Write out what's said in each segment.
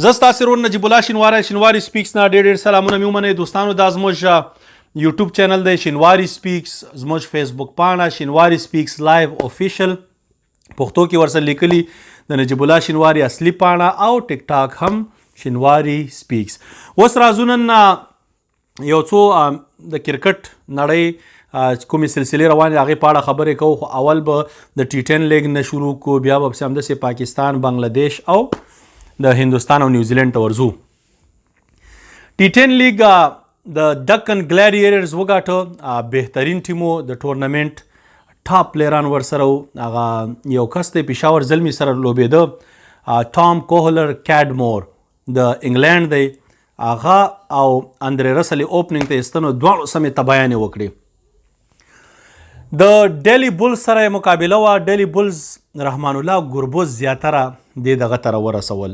زه ستاسې ورور نجیب الله شینواری شینواری سپیکس نه ډېر سلامونه مې ومنئ دوستانو. دا زموږ یوټیوب چینل دی شینواری سپیکس، زموږ فیسبوک پاڼه شینواری سپیکس لایو افیشل، پښتو کې ورسره لیکلي د نجیب الله شینواری اصلي پاڼه او ټیک ټاک هم شینواری سپیکس. اوس راځو نن یو څو د کرکټ نړۍ کومې سلسلې روانې هغې په اړه خبرې کوو. خو اول به د ټي10 لیګ نه شروع کړو، بیا به پسې همداسې پاکستان، بنګلادیش او د هندوستان او نیوزیلینډ ته ورځو. ټي10 لیګ د ډکن ګلیډیټرز وګاټه، بهترین ټیمو د ټورنمنټ ټاپ پلیران ورسره وو. هغه یو کس دی پېښور زلمي سره لوبېده، ټام کوهلر کیډمور د انګلینډ دی، هغه او اندرې رسل یې اوپننګ ته ایستنو، دواړو سمې تبایانې وکړې. د ډیلی بولز سره یې مقابله وه. ډیلی بولز رحمان الله ګربز زیاتره دې دغه ته راورسول،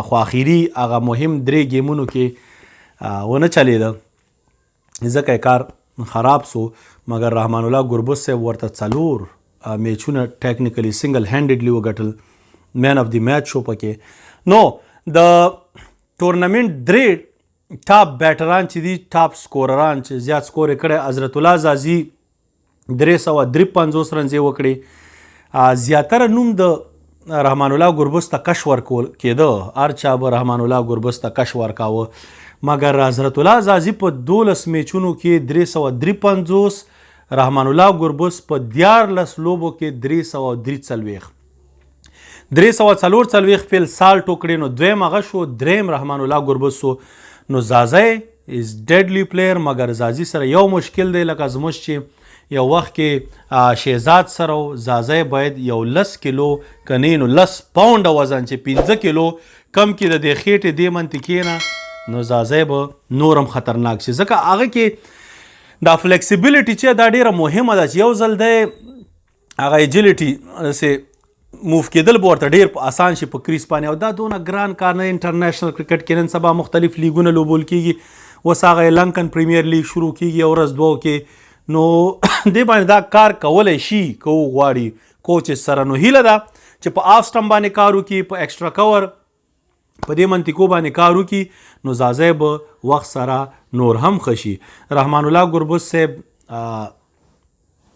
خو اخري هغه مهم 3 ګیمونو کې ونه چلېده، ځکه یې کار خراب سو. مګر رحمان الله ګربز صاحب ورته 4 میچونه ټیکنیکلی سنګل هینډډلی وګټل، مین اف دی میچ شو پکې. نو د ټورنمنټ 3 ټاپ بیټران چې دي، ټاپ سکورران چې زیات سکور یې کړی، حضرت الله زازي 353 رنز یې وکړې. زیاتره نوم د رحمان الله ګربز ته کش ورکول کېده، هر چا به رحمان الله ګربز ته کش ورکاوه. مګر حضرت الله زازي په 12 میچونو کې 353، رحمان الله ګربز په 14 لوبو کې 343 344 فیل سالټ وکړې. نو دویم هغه شو، دریم رحمان الله ګربز سو. نو زازی از ډیډلی پلیر، مګر زازي سره یو مشکل دی، لکه زموږ چې یو وخت کې شهزاد سره و، زازی باید یو 10 کیلو کنی نو 10 پاونډه وزن چې 15 کیلو کم کې د دې خېټې دې منطقې نه، نو زازی به نورم خطرناک شي. ځکه هغه کې دا فلیکسیبیلیټي چې دا ډیره مهمه ده، چې یو ځل دی هغه ایجیلیټي داسې موف کېدل به ورته ډېر آسان شي په کریس باندې، او دا دونه ګران کار نه. انټرنیشنل کرکټ کې نن سبا مختلف لیګونه لوبول کېږي، اوس هغه لنکن پریمیر لیګ شروع کېږي ورځ دوه کې. نو دې باندې دا کار کولی شي که وغواړي کوچز سره. نو هیله ده چې په آف سټم باندې کار وکړي، په ایکسټرا کور په دې منطقو باندې کار وکړي، نو زازی به وخت سره نور هم ښه شي. رحمان الله ګربز صاحب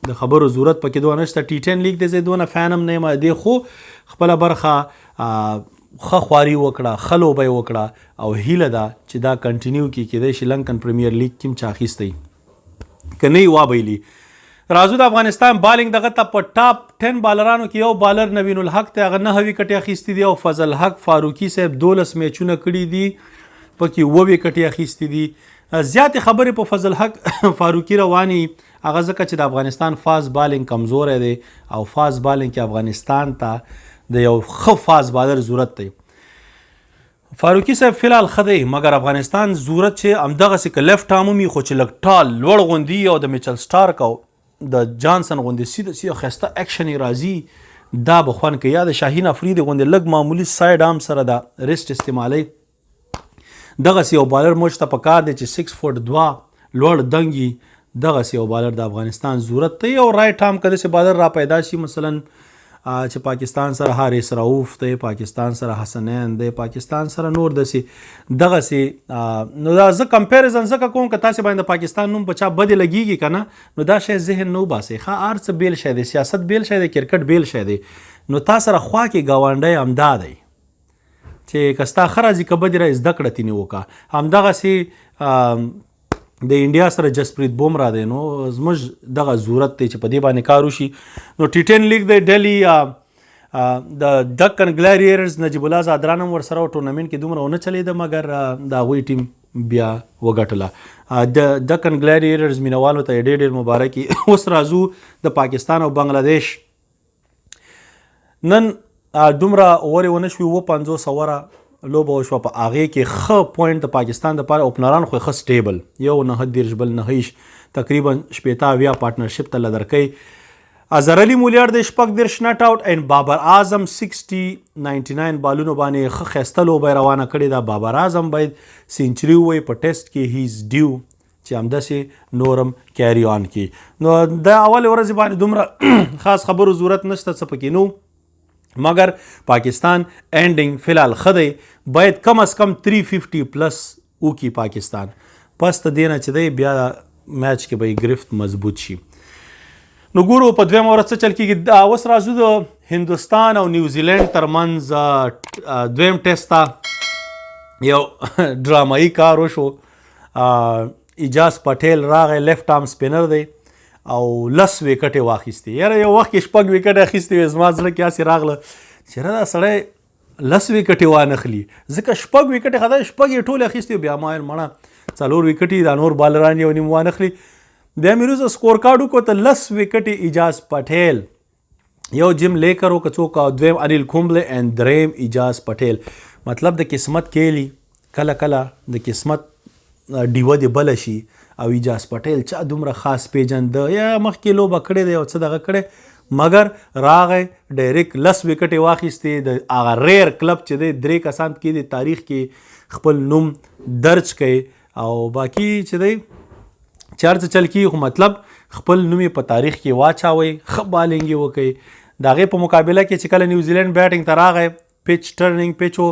د خبرو ضرورت پکې دوه نشته. ټي10 لیګ دی زه دونه فین هم نه یم، دې خو خپله برخه ښه خواري وکړه، ښه لوبه یې وکړه، او هیله ده چې دا کنټینیو کړي. کېدای شي لنکن پریمیر لیګ کې هم چا اخیستی که نه یې وابیلي. راځو د افغانستان بالنګ دغه ته په ټاپ 10 بالرانو کې یو بالر نوین الحق ته، هغه 9 وکټې اخیستې دي، او فضل حق فاروقي صاحب 12 میچونه کړي دي، پکې 7 وکټې اخیستې دي. زیاتې خبرې په فضل حق فاروقي رواني، هغه ځکه چې د افغانستان فاست بالنګ کمزوری دی، او فاست بالنګ کې افغانستان ته د یو ښه فاست بالر ضرورت دی. فاروقي صاحب فلحال ښه دی، مګر افغانستان ضرورت چې همدغسې که لیفټ آرم هم وي، خو چې لږ ټال لوړ غوندي، او د میچل سټارک او د جانسن غوندې سیده ښایسته ایکشن یې راځي، دا به خوند کوي. یا د شاهین افریدي غوندې لږ معمولي سایډ آرم سره د ریسټ استعمالوي، دغسې یو بالر موږ ته پکار دی چې 6 فوټ 2 لوړ دنګي، دغسې یو بالر د افغانستان ضرورت دی. او رایټ آرم که داسې بالر را پیدا شي، مثلا چې پاکستان سره حارث رؤوف دی، پاکستان سره حسنین دی، پاکستان سره نور داسې دغسې، نو دا زه کمپیریزن ځکه کوم که تاسې باندې د پاکستان نوم په چا بدې لګېږي که نه، نو دا شی ذهن نه وباسئ. ښه، هر څه بیل شی دی، سیاست بیل شی دی، کرکټ بیل شی دی. نو تا سره خوا کې ګاونډی همدا دی چې که ستا ښه راځي که بدې را زده کړه تینې وکړه. همدغسې د انډیا سره جسپریت بومرا دی، نو زموږ دغه ضرورت دی چې په دې باندې کار وشي. نو ټي10 لیګ دی ډیلی د ډکن ګلیډیټرز نجیب الله زادران هم ورسره و، ټورنمنټ کې دومره ونه چلېده، مګر د هغوی ټیم بیا وګټله. د ډکن ګلیډیټرز مینوالو ته یې ډېر مبارکي. اوس راځو د پاکستان او بنګلادیش. نن دومره اورې ونه شوې، 50 اوره لوبه وشوه، په هغې کې ښه پوینټ د پاکستان دپاره اوپنران خو یې ښه سټیبل، یو 9 بل 9 تقریبا 80 پارټنرشپ ته لدرکۍ. اظهر علي مولیار د 14 نټ آوټ، ان بابر اعظم 99 بالونو باندې ښه ښایسته لوبه یې روانه کړې ده. بابر اعظم باید سینچري ووایي په ټیسټ کې، هی از ډیو چې همداسې نورم کیری آن کړي. نو د اول ورځې باندې دومره خاص خبرو ضرورت نشته، څه پکې نو مګر پاکستان اینډینګ فلحال ښه دی باید کم از کم 350 پلس وکړي پاکستان پس د دې نه چې دی بیا میچ کې به یې ګرفت مضبوط شي نو ګورو په دویمه ورځ څه چل کېږي اوس راځو د هندوستان او نیوزیلینډ ترمنځ دویم ټیسټ ته یو ډرامایي کار وشو اجاز پټیل راغی لیفټ آرم سپینر دی او 10 وکټې واخیستې یاره یو وخت کې 6 وکټې اخیستې وې زما زړه کې هسې راغله چې یاره دا سړی 10 وکټې وانخلي ځکه 6 وکټې خدای 6 یې ټولې اخیستې بیا ما ویل مړه 4 وکټې دا نور بالران یو نیم وانخلي بیا مې وروسته سکور کارډ وکړو ته 10 وکټې اجاز پټیل یو جیم لیکر و که څوک او دویم انیل کومبله اینډ دریم اجاز پټیل مطلب د قسمت کیلی کله کله د قسمت ډیوه دې بله شي او اجاز پټیل چا دومره خاص پیژنده یا مخکې لوبه کړې دی او څه دغه کړی مګر راغی ډایرکټ 10 وکټې واخیستې د هغه ریر کلب چې دی 3 کسان کې د تاریخ کې خپل نوم درج کوي او باقي چې دی چې هر څه چل کېږي خو مطلب خپل نوم یې په تاریخ کې واچوئ ښه بالینګ یې وکړئ د هغې په مقابله کې چې کله نیوزیلینډ بیټینګ ته راغی پچ ټرنینګ پچ و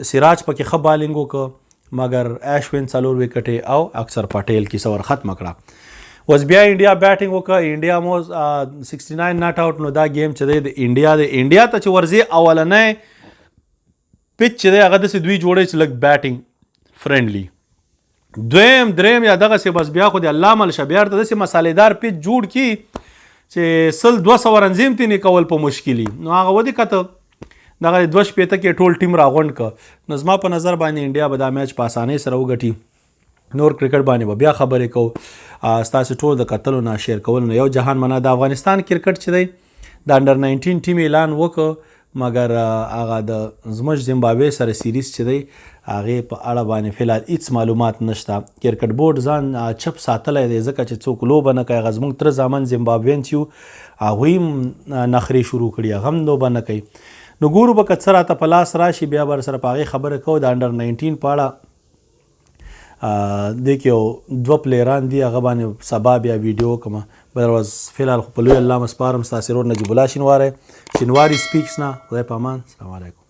سراج پکې ښه بالینګ وکړه مګر ایشوین 4 وکټې او اکثر پټیل کیسه ور ختمه کړه اوس بیا انډیا بیټینګ وکړه انډیا مو 69 ناټ آوټ نو دا گیم چې دی د انډیا ته چې ورځي اولنی پچ چې دی هغه داسې دوی جوړی چې لږ بیټینګ فرینډلی دویم دریم یا دغسې بس بیا خو د الله مل شه بیا ورته داسې مسالېدار پچ جوړ کړي چې 100-200 رنزیم ترې کول په مشکلي نو هغه ودې کته دغه 2 شپېته کې ټول ټیم راغونډ که نو زما په نظر باندې انډیا به دا میچ په اسانۍ سره وګټي نور کرکټ باندې به بیا خبرې کوو ستاسې ټول د کتلو نه شیر کولو نه یو جهان منه د افغانستان کرکټ چې دی د انډر 19 ټیم اعلان وکړ مګر هغه د زموږ زیمبابوې سره سیریز چې دی هغې په اړه باندې فلحال هیڅ معلومات نشته کرکټ بورډ ځان چپ ساتلی دی ځکه چې څوک لوبه نه کوي هغه زموږ تره زامن زیمبابوین چې یو هغوی هم نخرې شروع کړي هغه هم لوبه نه کوي نو ګورو به که څه راته په لاس راشي بیا به سره په هغې خبرې کوو د انډر 19 په اړه دې کې یو 2 پلیران دي هغه باندې سبا بیا ویډیو وکړم بله ورځ فلحال خو په لوی الله مسپارم ستاسې رور نجیب الله شینواری سپیکس نه خدای په امان السلام علیکم